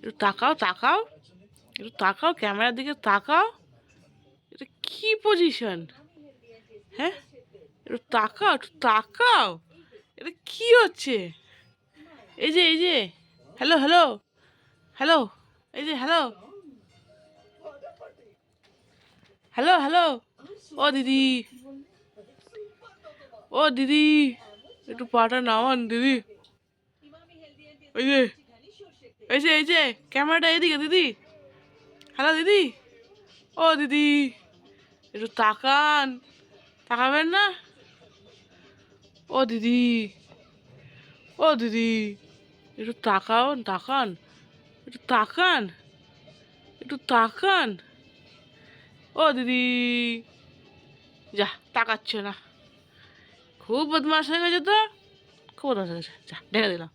একটু তাকাও তাকাও, একটু তাকাও, ক্যামেরার দিকে তাকাও। এটা কি পজিশন? হ্যাঁ, একটু তাকাও, একটু তাকাও। এটা কি হচ্ছে? এই যে হ্যালো হ্যালো হ্যালো, এই যে হ্যালো হ্যালো হ্যালো। ও দিদি, ও দিদি, একটু পাটা নামান দিদি। এই যে এই যে ক্যামেরাটা এদিকে দিদি। হ্যালো দিদি, ও দিদি, একটু তাকান, তাকাবেন না? ও দিদি, ও দিদি, একটু তাকান তাকান, একটু তাকান, একটু তাকান। ও দিদি, যা তাকাচ্ছে না। খুব বদমাশ হয়ে গেছে তো, খুব বদমাশ হয়ে গেছে, যা ঢেকে দিলাম।